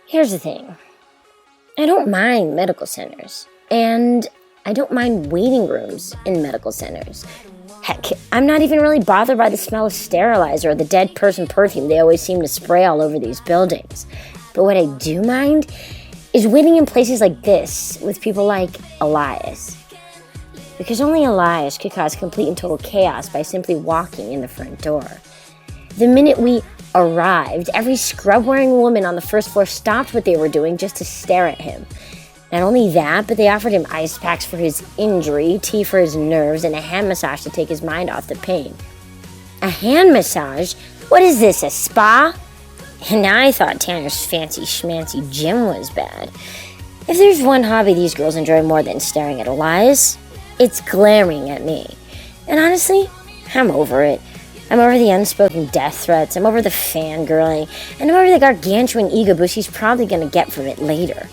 Here's the thing. I don't mind medical centers, and I don't mind waiting rooms in medical centers. Heck, I'm not even really bothered by the smell of sterilizer or the dead person perfume they always seem to spray all over these buildings. But what I do mind is waiting in places like this with people like Elias. Because only Elias could cause complete and total chaos by simply walking in the front door. The minute we arrived, every scrub-wearing woman on the first floor stopped what they were doing just to stare at him. Not only that, but they offered him ice packs for his injury, tea for his nerves, and a hand massage to take his mind off the pain. A hand massage? What is this, a spa? And I thought Tanner's fancy schmancy gym was bad. If there's one hobby these girls enjoy more than staring at Elias, it's glaring at me. And honestly, I'm over it. I'm over the unspoken death threats, I'm over the fangirling, and I'm over the gargantuan ego boost he's probably going to get from it later.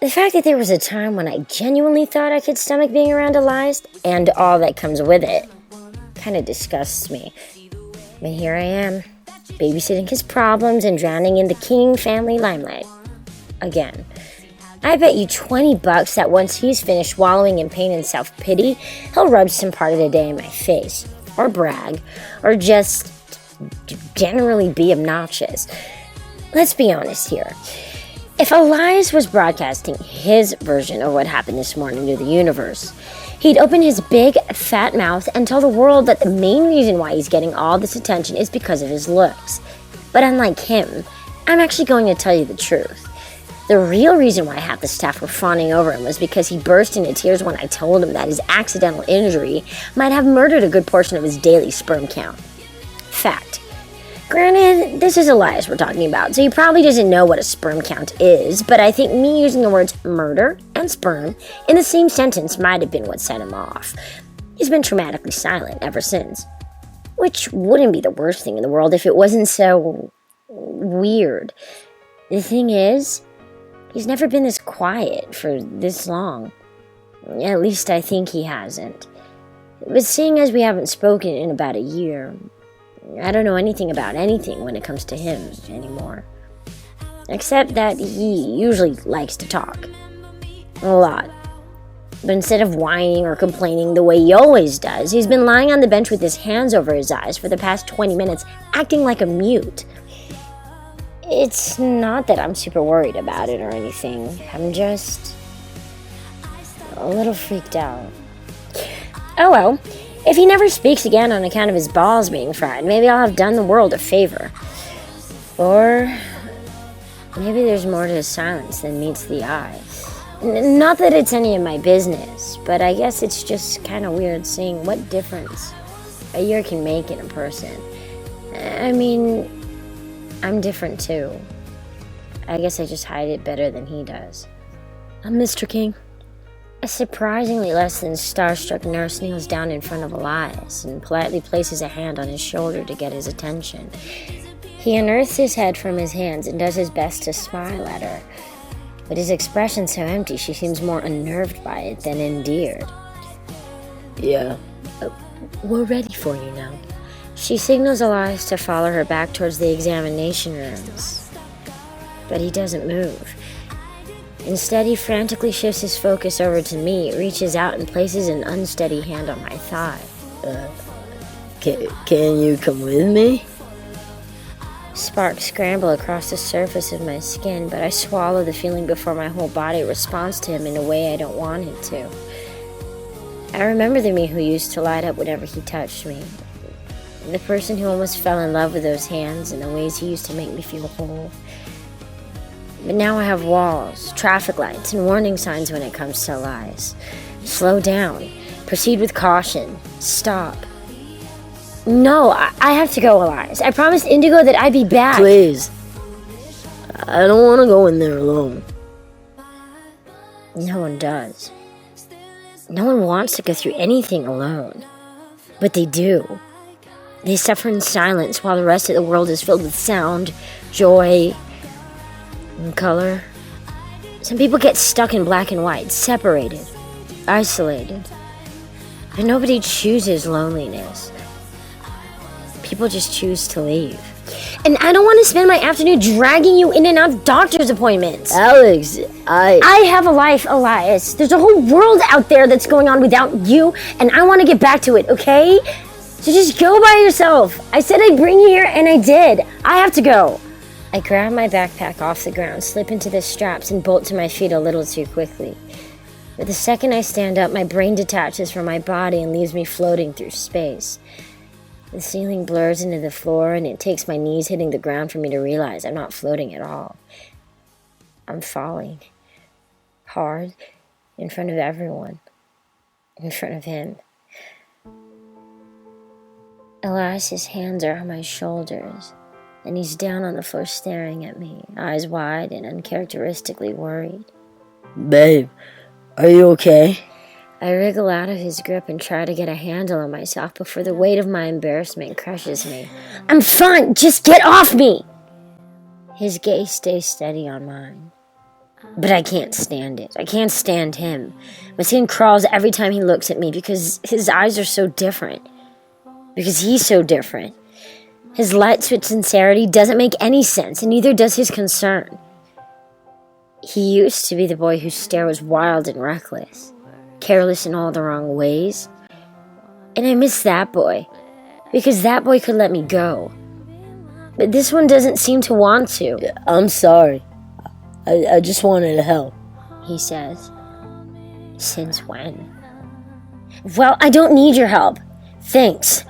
The fact that there was a time when I genuinely thought I could stomach being around Elias, and all that comes with it, kind of disgusts me. But here I am, babysitting his problems and drowning in the King family limelight. Again. I bet you $20 that once he's finished wallowing in pain and self-pity, he'll rub some part of the day in my face. Or brag, or just generally be obnoxious. Let's be honest here. If Elias was broadcasting his version of what happened this morning to the universe, he'd open his big, fat mouth and tell the world that the main reason why he's getting all this attention is because of his looks. But unlike him, I'm actually going to tell you the truth. The real reason why half the staff were fawning over him was because he burst into tears when I told him that his accidental injury might have murdered a good portion of his daily sperm count. Fact. Granted, this is Elias we're talking about, so he probably doesn't know what a sperm count is, but I think me using the words murder and sperm in the same sentence might have been what set him off. He's been traumatically silent ever since. Which wouldn't be the worst thing in the world if it wasn't so weird. The thing is, he's never been this quiet for this long. At least I think he hasn't. But seeing as we haven't spoken in about a year, I don't know anything about anything when it comes to him anymore. Except that he usually likes to talk. A lot. But instead of whining or complaining the way he always does, he's been lying on the bench with his hands over his eyes for the past 20 minutes, acting like a mute. It's not that I'm super worried about it or anything. I'm just a little freaked out. Oh well, if he never speaks again on account of his balls being fried, maybe I'll have done the world a favor. Or maybe there's more to his silence than meets the eye. Not that it's any of my business, but I guess it's just kind of weird seeing what difference a year can make in a person. I mean, I'm different too. I guess I just hide it better than he does. Mr. King. A surprisingly less than starstruck nurse kneels down in front of Elias and politely places a hand on his shoulder to get his attention. He unearths his head from his hands and does his best to smile at her. But his expression's so empty she seems more unnerved by it than endeared. Yeah, we're ready for you now. She signals Elias to follow her back towards the examination rooms. But he doesn't move. Instead, he frantically shifts his focus over to me, reaches out and places an unsteady hand on my thigh. Can you come with me? Sparks scramble across the surface of my skin, but I swallow the feeling before my whole body responds to him in a way I don't want it to. I remember the me who used to light up whenever he touched me. The person who almost fell in love with those hands and the ways he used to make me feel whole. But now I have walls, traffic lights, and warning signs when it comes to lies. Slow down. Proceed with caution. Stop. No, I have to go, Elias. I promised Indigo that I'd be back. Please. I don't want to go in there alone. No one does. No one wants to go through anything alone. But they do. They suffer in silence while the rest of the world is filled with sound, joy, and color. Some people get stuck in black and white, separated, isolated. But nobody chooses loneliness. People just choose to leave. And I don't want to spend my afternoon dragging you in and out of doctor's appointments. Alex, I have a life, Elias. There's a whole world out there that's going on without you, and I want to get back to it, okay? So just go by yourself. I said I'd bring you here, and I did. I have to go. I grab my backpack off the ground, slip into the straps, and bolt to my feet a little too quickly. But the second I stand up, my brain detaches from my body and leaves me floating through space. The ceiling blurs into the floor, and it takes my knees hitting the ground for me to realize I'm not floating at all. I'm falling. Hard. In front of everyone. In front of him. Elias's hands are on my shoulders, and he's down on the floor staring at me, eyes wide and uncharacteristically worried. Babe, are you okay? I wriggle out of his grip and try to get a handle on myself before the weight of my embarrassment crushes me. I'm fine! Just get off me! His gaze stays steady on mine. But I can't stand it. I can't stand him. My skin crawls every time he looks at me because his eyes are so different. Because he's so different. His light switch sincerity doesn't make any sense, and neither does his concern. He used to be the boy whose stare was wild and reckless, careless in all the wrong ways. And I miss that boy, because that boy could let me go. But this one doesn't seem to want to. I'm sorry. I just wanted to help, he says. Since when? Well, I don't need your help. Thanks.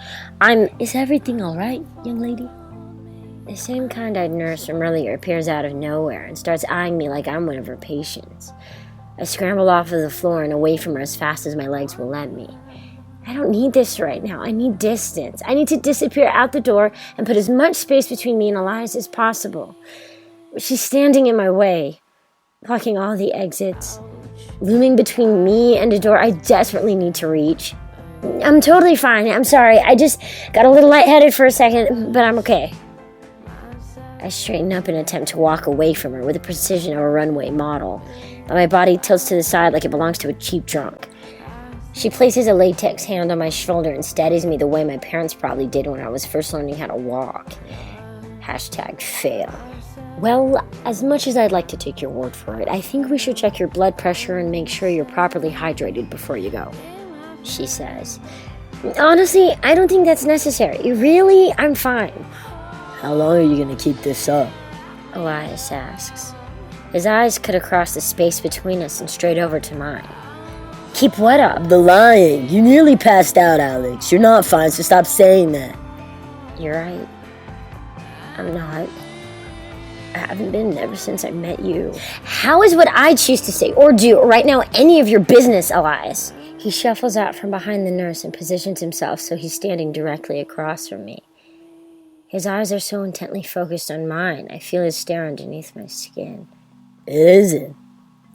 Is everything all right, young lady? The same kind-eyed nurse from earlier appears out of nowhere and starts eyeing me like I'm one of her patients. I scramble off of the floor and away from her as fast as my legs will let me. I don't need this right now. I need distance. I need to disappear out the door and put as much space between me and Elias as possible. She's standing in my way, blocking all the exits, looming between me and a door I desperately need to reach. I'm totally fine. I'm sorry. I just got a little lightheaded for a second, but I'm okay. I straighten up and attempt to walk away from her with the precision of a runway model, but my body tilts to the side like it belongs to a cheap drunk. She places a latex hand on my shoulder and steadies me the way my parents probably did when I was first learning how to walk. #fail. Well, as much as I'd like to take your word for it, I think we should check your blood pressure and make sure you're properly hydrated before you go, she says. Honestly, I don't think that's necessary. Really, I'm fine. How long are you going to keep this up? Elias asks. His eyes cut across the space between us and straight over to mine. Keep what up? The lying. You nearly passed out, Alex. You're not fine, so stop saying that. You're right. I'm not. I haven't been ever since I met you. How is what I choose to say or do right now any of your business, Elias? He shuffles out from behind the nurse and positions himself so he's standing directly across from me. His eyes are so intently focused on mine, I feel his stare underneath my skin. It isn't.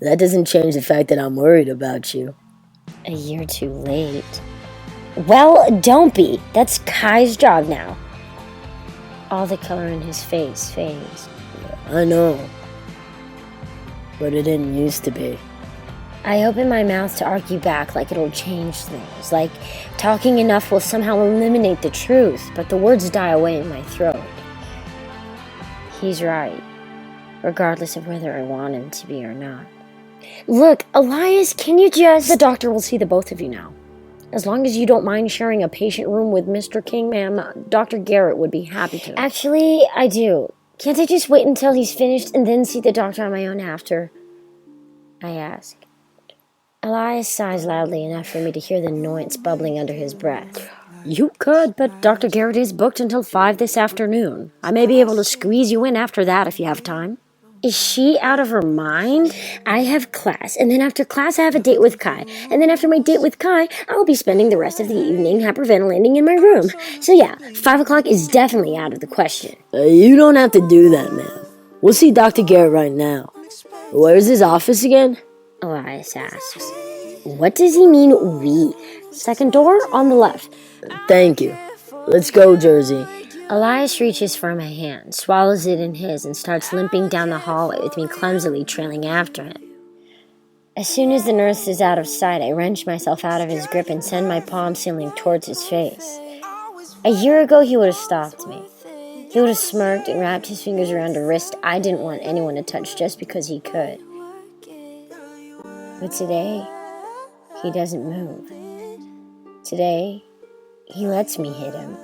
That doesn't change the fact that I'm worried about you. A year too late. Well, don't be. That's Kai's job now. All the color in his face fades. I know. But it didn't used to be. I open my mouth to argue back like it'll change things, like talking enough will somehow eliminate the truth, but the words die away in my throat. He's right, regardless of whether I want him to be or not. Look, Elias, can you just... The doctor will see the both of you now. As long as you don't mind sharing a patient room with Mr. King, ma'am, Dr. Garrett would be happy to. Actually, I do. Can't I just wait until he's finished and then see the doctor on my own after? I ask. Elias sighs loudly enough for me to hear the annoyance bubbling under his breath. You could, but Dr. Garrett is booked until 5 this afternoon. I may be able to squeeze you in after that if you have time. Is she out of her mind? I have class, and then after class I have a date with Kai, and then after my date with Kai, I'll be spending the rest of the evening hyperventilating in my room. So yeah, 5 o'clock is definitely out of the question. You don't have to do that, ma'am. We'll see Dr. Garrett right now. Where's his office again? Elias asks. What does he mean, we? Second door on the left. Thank you. Let's go, Jersey. Elias reaches for my hand, swallows it in his, and starts limping down the hallway with me clumsily trailing after him. As soon as the nurse is out of sight, I wrench myself out of his grip and send my palm sealing towards his face. A year ago, he would have stopped me. He would have smirked and wrapped his fingers around a wrist I didn't want anyone to touch just because he could. But today, he doesn't move. Today, he lets me hit him.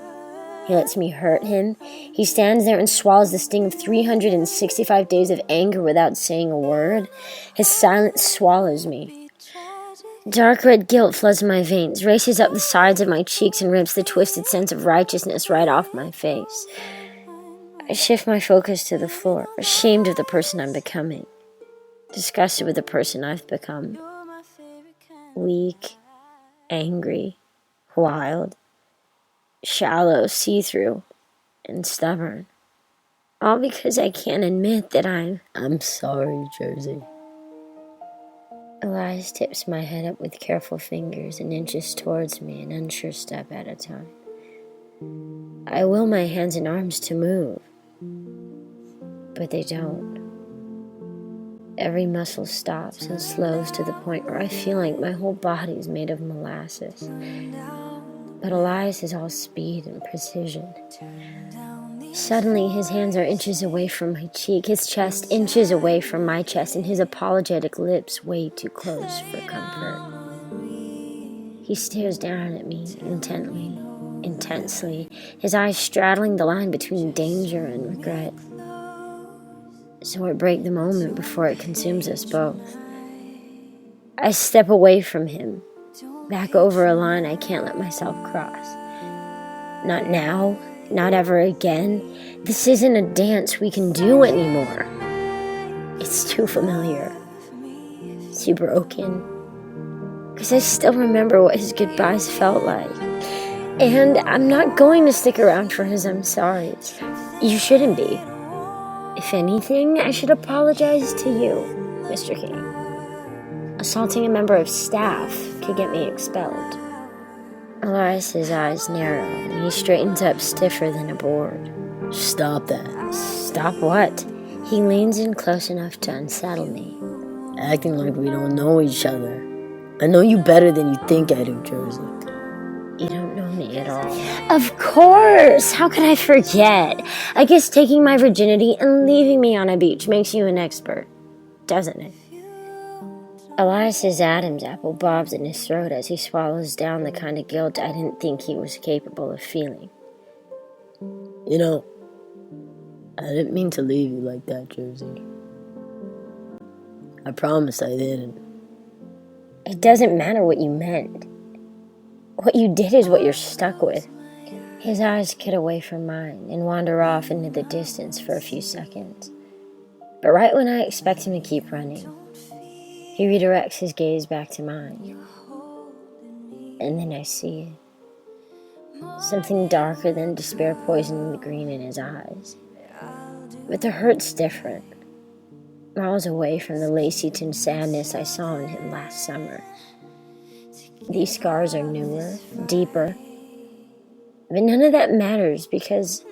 He lets me hurt him. He stands there and swallows the sting of 365 days of anger without saying a word. His silence swallows me. Dark red guilt floods my veins, races up the sides of my cheeks, and rips the twisted sense of righteousness right off my face. I shift my focus to the floor, ashamed of the person I'm becoming, disgusted with the person I've become. Weak, angry, wild, shallow, see-through, and stubborn. All because I can't admit that I'm sorry, Jersey. Elias tips my head up with careful fingers and inches towards me, an unsure step at a time. I will my hands and arms to move, but they don't. Every muscle stops and slows to the point where I feel like my whole body is made of molasses. But Elias is all speed and precision. Suddenly, his hands are inches away from my cheek, his chest inches away from my chest, and his apologetic lips way too close for comfort. He stares down at me intently, intensely, his eyes straddling the line between danger and regret. So I break the moment before it consumes us both. I step away from him, back over a line I can't let myself cross. Not now, not ever again. This isn't a dance we can do anymore. It's too familiar, too broken. Because I still remember what his goodbyes felt like. And I'm not going to stick around for his I'm sorry's. You shouldn't be. If anything, I should apologize to you, Mr. King. Assaulting a member of staff could get me expelled. Elias's eyes narrow, and he straightens up stiffer than a board. Stop that. Stop what? He leans in close enough to unsettle me. Acting like we don't know each other. I know you better than you think I do, Jersey. You don't know me at all. Of course! How could I forget? I guess taking my virginity and leaving me on a beach makes you an expert, doesn't it? Elias's Adam's apple bobs in his throat as he swallows down the kind of guilt I didn't think he was capable of feeling. You know, I didn't mean to leave you like that, Jersey. I promise I didn't. It doesn't matter what you meant. What you did is what you're stuck with. His eyes cut away from mine and wander off into the distance for a few seconds. But right when I expect him to keep running, he redirects his gaze back to mine. And then I see it. Something darker than despair poisoning the green in his eyes. But the hurt's different. Miles away from the lacy-toned sadness I saw in him last summer. These scars are newer, deeper. But none of that matters because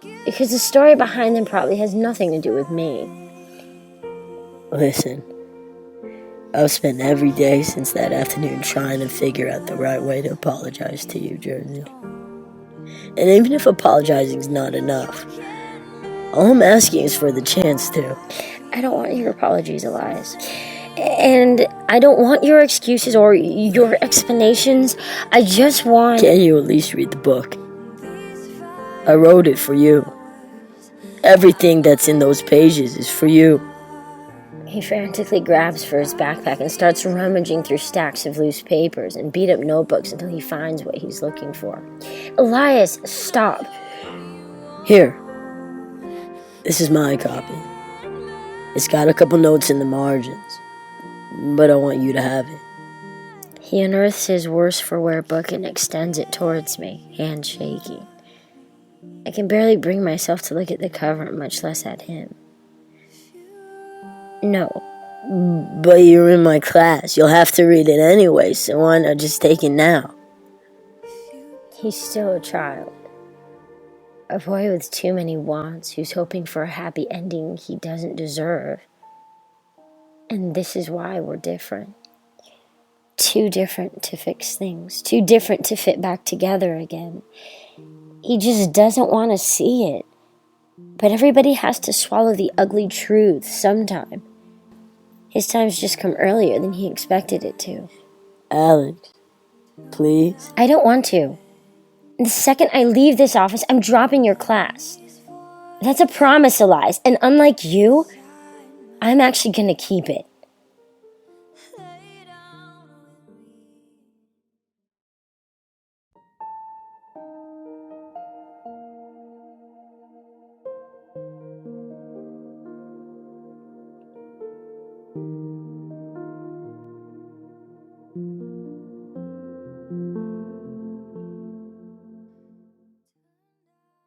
the story behind them probably has nothing to do with me. Listen, I've spent every day since that afternoon trying to figure out the right way to apologize to you, Jersey. And even if apologizing's not enough, all I'm asking is for the chance to. I don't want your apologies, Elias. And I don't want your excuses or your explanations. I just want... Can you at least read the book? I wrote it for you. Everything that's in those pages is for you. He frantically grabs for his backpack and starts rummaging through stacks of loose papers and beat-up notebooks until he finds what he's looking for. Elias, stop. Here. This is my copy. It's got a couple notes in the margins, but I want you to have it. He unearths his worse-for-wear book and extends it towards me, hand shaking. I can barely bring myself to look at the cover, much less at him. No. But you're in my class. You'll have to read it anyway, so why not just take it now? He's still a child. A boy with too many wants who's hoping for a happy ending he doesn't deserve. And this is why we're different. Too different to fix things. Too different to fit back together again. He just doesn't want to see it. But everybody has to swallow the ugly truth sometime. His time's just come earlier than he expected it to. Alex, please? I don't want to. The second I leave this office, I'm dropping your class. That's a promise, Elias, and unlike you, I'm actually gonna keep it.